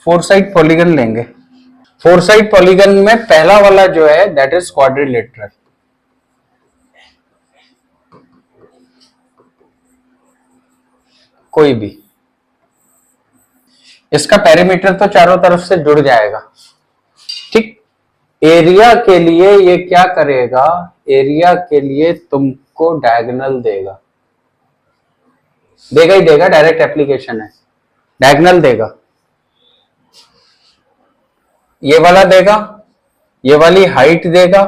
Four side polygon लेंगे। Four side polygon में पहला वाला जो है दैट इज क्वाड्रिलेटरल। कोई भी, इसका पेरीमीटर तो चारों तरफ से जुड़ जाएगा। ठीक, एरिया के लिए ये क्या करेगा, एरिया के लिए तुमको डायगोनल देगा, देगा ही देगा, डायरेक्ट एप्लीकेशन है, डायगोनल देगा। ये वाला देगा, ये वाली हाइट देगा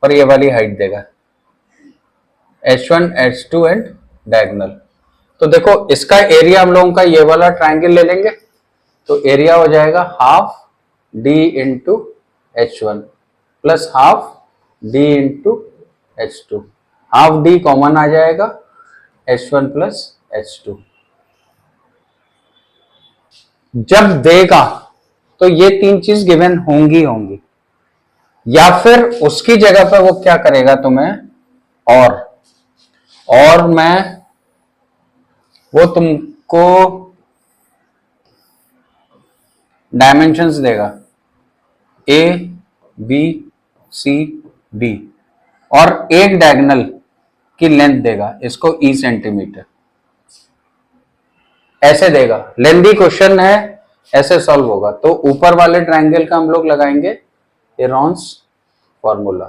और ये वाली हाइट देगा, H1 H2 एंड डायगोनल। तो देखो इसका एरिया हम लोगों का ये वाला ट्राइंगल ले लेंगे तो एरिया हो जाएगा half d into H1 plus half d into H2, half d common आ जाएगा, H1 प्लस H2। जब देगा तो ये तीन चीज गिवन होंगी होंगी, या फिर उसकी जगह पर वो क्या करेगा तुम्हें, और मैं वो तुमको डायमेंशंस देगा A B C D और एक डायगोनल की लेंथ देगा, इसको E सेंटीमीटर, ऐसे देगा। लेंथी क्वेश्चन है, ऐसे सॉल्व होगा। तो ऊपर वाले ट्रायंगल का हम लोग लगाएंगे हेरॉन्स फॉर्मूला,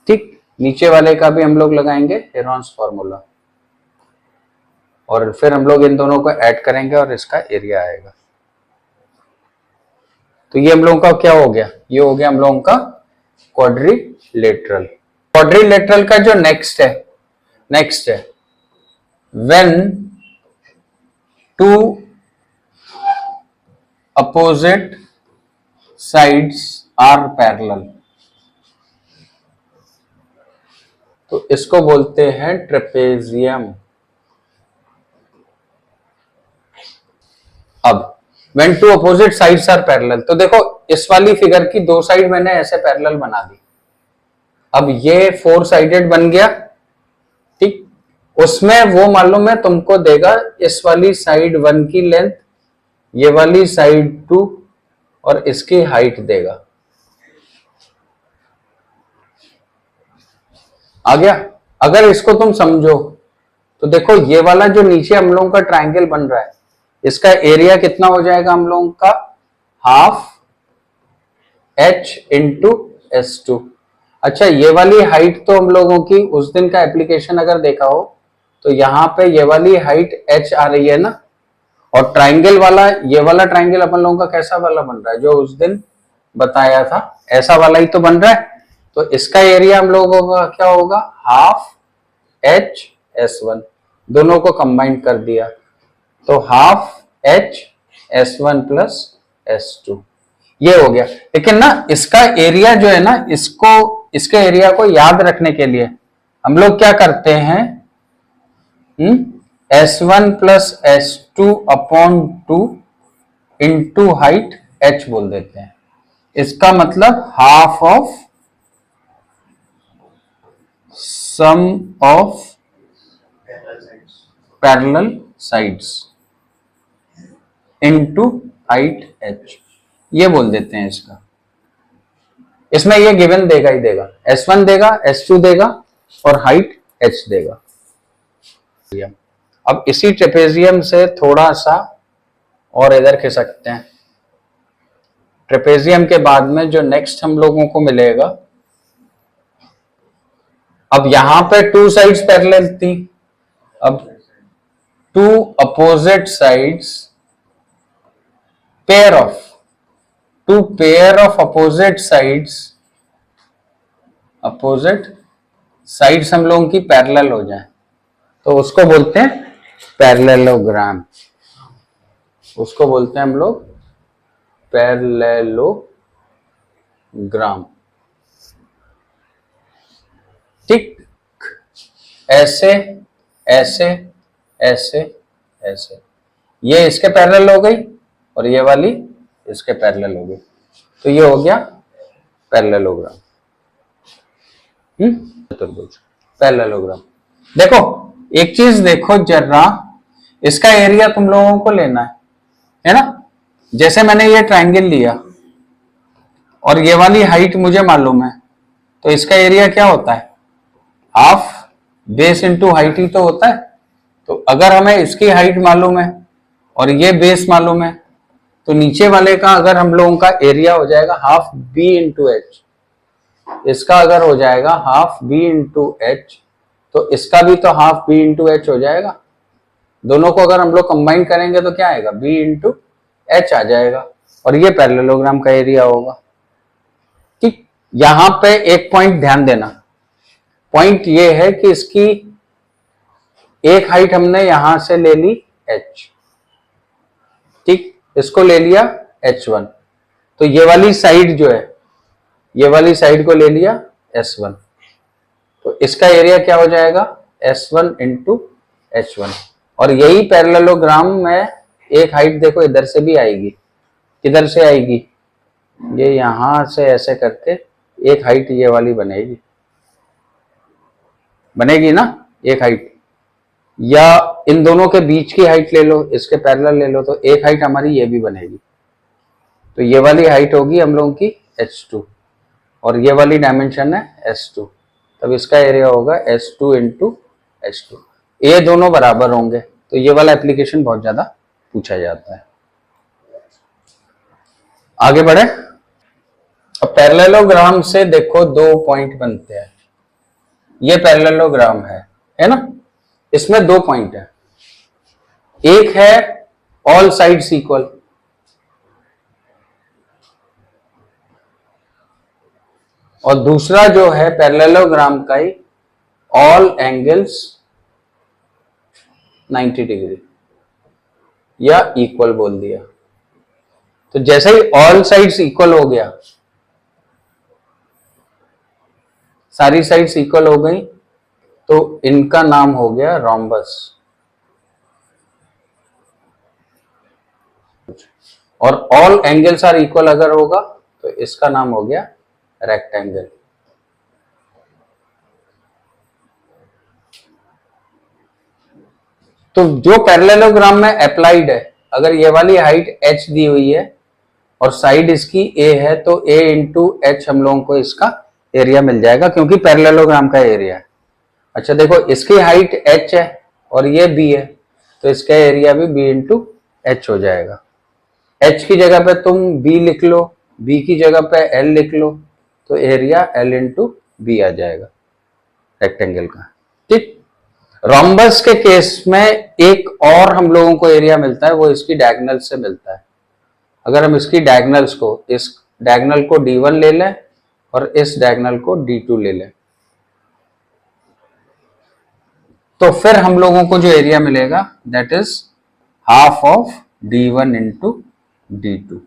ठीक, नीचे वाले का भी हम लोग लगाएंगे हेरॉन्स फॉर्मूला, और फिर हम लोग इन दोनों को ऐड करेंगे और इसका एरिया आएगा। तो ये हम लोगों का क्या हो गया, ये हो गया हम लोगों का क्वाड्रिलेटरल। क्वाड्रिलेटरल का जो नेक्स्ट है when two opposite sides are parallel, तो इसको बोलते हैं ट्रेपेजियम। अब when two opposite sides are parallel, तो देखो इस वाली फिगर की दो साइड मैंने ऐसे पैरेलल बना दी। अब ये फोर साइडेड बन गया, ठीक, उसमें वो मालूम है तुमको देगा इस वाली साइड 1 की लेंथ, ये वाली साइड 2 और इसकी हाइट देगा। आ गया। अगर इसको तुम समझो तो देखो ये वाला जो नीचे हम लोगों का ट्रायंगल बन रहा है, इसका एरिया कितना हो जाएगा हम लोगों का, हाफ H इंटू S2। अच्छा, ये वाली हाइट तो हम लोगों की उस दिन का एप्लीकेशन अगर देखा हो तो यहाँ पे ये वाली हाइट H आ रही है ना, और ट्रायंगल वाला, ये वाला ट्रायंगल अपन लोगों का कैसा वाला बन रहा है जो उस दिन बताया था, ऐसा वाला ही तो बन रहा है। तो इसका एरिया हम लोगों का क्या होगा, हाफ H S1, दोनों को कंबाइन कर दिया तो half H S1 plus S2, ये हो गया। लेकिन ना इसका एरिया जो है ना, इसके एरिया को याद रखने के लिए हम लोग क्या करते हैं, S1 plus S2 upon 2 into height H बोल देते हैं। इसका मतलब half of sum of parallel sides into height H, ये बोल देते हैं इसका। इसमें ये गिवन देगा ही देगा, S1 देगा, S2 देगा और हाइट H देगा। अब इसी ट्रेपेजियम से थोड़ा सा और इधर खिसकते हैं। ट्रेपेजियम के बाद में जो नेक्स्ट हम लोगों को मिलेगा, अब यहां पे टू साइड्स पैरेलल थी, अब two opposite sides, pair of opposite sides हम लोगों की पैरेलल हो जाए तो उसको बोलते हैं पैरेललोग्राम, उसको बोलते हैं हम लोग पैरेललोग्राम। ठीक, ऐसे ऐसे ऐसे ऐसे, ये इसके पैरेलल हो गई और ये वाली इसके पैरेलल हो गई, तो ये हो गया पैरेललोग्राम। पैरेललोग्राम। देखो एक चीज देखो जरा, इसका एरिया तुम लोगों को लेना है, है ना। जैसे मैंने ये ट्रायंगल लिया और ये वाली हाइट मुझे मालूम है, तो इसका एरिया क्या होता है, हाफ बेस इंटू हाइट ही तो होता है। तो अगर हमें इसकी हाइट मालूम है और ये बेस मालूम है, तो नीचे वाले का अगर हम लोगों का एरिया हो जाएगा हाफ बी इंटू एच, इसका अगर हो जाएगा हाफ बी इंटू एच, तो इसका भी तो हाफ बी इंटू एच हो जाएगा। दोनों को अगर हम लोग कंबाइन करेंगे तो क्या आएगा, बी इंटू एच आ जाएगा, और ये पैरेललोग्राम का एरिया होगा। ठीक, यहां पे एक पॉइंट ध्यान देना, पॉइंट ये है कि इसकी एक हाइट हमने यहां से ले ली h, ठीक, इसको ले लिया h1, तो ये वाली साइड जो है, ये वाली साइड को ले लिया s1, तो इसका एरिया क्या हो जाएगा, s1 इंटू h1। और यही पैरेललोग्राम में एक हाइट देखो इधर से भी आएगी, किधर से आएगी, ये यहां से ऐसे करके एक हाइट ये वाली बनेगी, बनेगी ना एक हाइट, या इन दोनों के बीच की हाइट ले लो, इसके पैरेलल ले लो, तो एक हाइट हमारी ये भी बनेगी। तो ये वाली हाइट होगी हम लोगों की h2 और ये वाली डायमेंशन है s2, तब इसका एरिया होगा s2 इंटू h2। ये दोनों बराबर होंगे, तो ये वाला एप्लीकेशन बहुत ज्यादा पूछा जाता है। आगे बढ़े। अब पैरेललोग्राम से देखो दो पॉइंट बनते हैं, ये पैरेललोग्राम है ना, इसमें दो पॉइंट है, एक है ऑल साइड्स इक्वल, और दूसरा जो है पैरेललोग्राम का ही ऑल एंगल्स 90 डिग्री या इक्वल बोल दिया। तो जैसे ही ऑल साइड्स इक्वल हो गया, सारी साइड्स इक्वल हो गई, तो इनका नाम हो गया रोम्बस, और ऑल एंगल्स आर इक्वल अगर होगा तो इसका नाम हो गया रेक्टेंगल। तो जो पैरेललोग्राम में अप्लाइड है, अगर ये वाली हाइट h दी हुई है और साइड इसकी a है, तो a इंटू एच हम लोगों को इसका एरिया मिल जाएगा, क्योंकि पैरेललोग्राम का एरिया है। अच्छा देखो, इसकी हाइट h है और ये b है, तो इसका एरिया भी b इंटू एच हो जाएगा। h की जगह पे तुम b लिख लो, b की जगह पे l लिख लो, तो एरिया l इंटू बी आ जाएगा रेक्टेंगल का। ठीक, रोम्बस के केस में एक और हम लोगों को एरिया मिलता है, वो इसकी डायगोनल से मिलता है। अगर हम इसकी डायगोनल्स को, इस डायगोनल को d1 ले लें और इस डायगोनल को d2 ले लें, तो फिर हम लोगों को जो एरिया मिलेगा that is half of d1 into d2,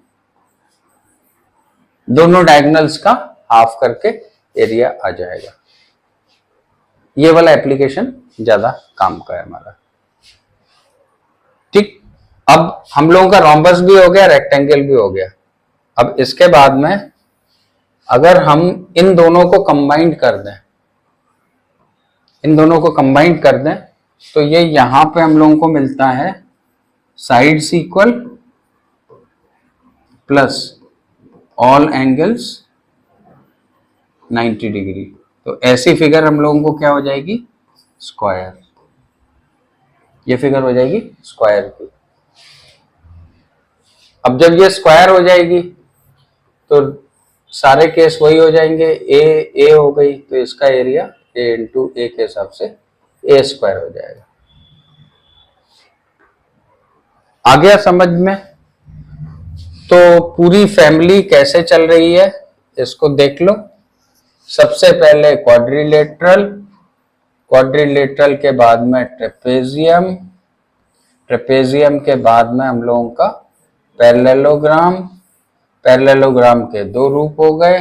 दोनों डायगोनल्स का हाफ करके एरिया आ जाएगा। ये वाला एप्लीकेशन ज्यादा काम का है हमारा। ठीक, अब हम लोगों का रोम्बस भी हो गया, रेक्टेंगल भी हो गया। अब इसके बाद में अगर हम इन दोनों को कंबाइंड कर दें, इन दोनों को कंबाइंड कर दें, तो ये यहां पे हम लोगों को मिलता है sides equal plus all angles 90 degree. तो ऐसी फिगर हम लोगों को क्या हो जाएगी, स्क्वायर, ये फिगर हो जाएगी स्क्वायर की। अब जब ये स्क्वायर हो जाएगी तो सारे केस वही हो जाएंगे, ए हो गई, तो इसका एरिया ए इंटू ए के हिसाब से ए स्क्वायर हो जाएगा। आ गया समझ में। तो पूरी फैमिली कैसे चल रही है इसको देख लो। सबसे पहले क्वाड्रिलेटरल, क्वाड्रिलेटरल के बाद में ट्रेपेजियम, ट्रेपेजियम के बाद में हम लोगों का पैरेललोग्राम, पैरेललोग्राम के दो रूप हो गए,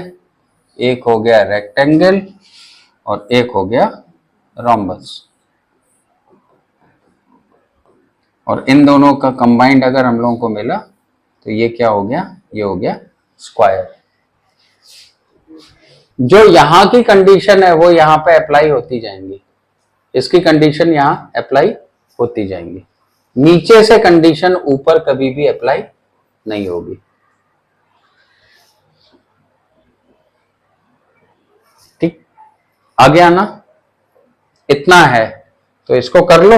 एक हो गया रेक्टेंगल और एक हो गया रोम्बस, और इन दोनों का कंबाइंड अगर हम लोगों को मिला तो ये क्या हो गया, ये हो गया स्क्वायर। जो यहां की कंडीशन है वो यहां पे अप्लाई होती जाएंगी, इसकी कंडीशन यहां अप्लाई होती जाएंगी। नीचे से कंडीशन ऊपर कभी भी अप्लाई नहीं होगी। ठीक, आ गया ना? इतना है तो इसको कर लो।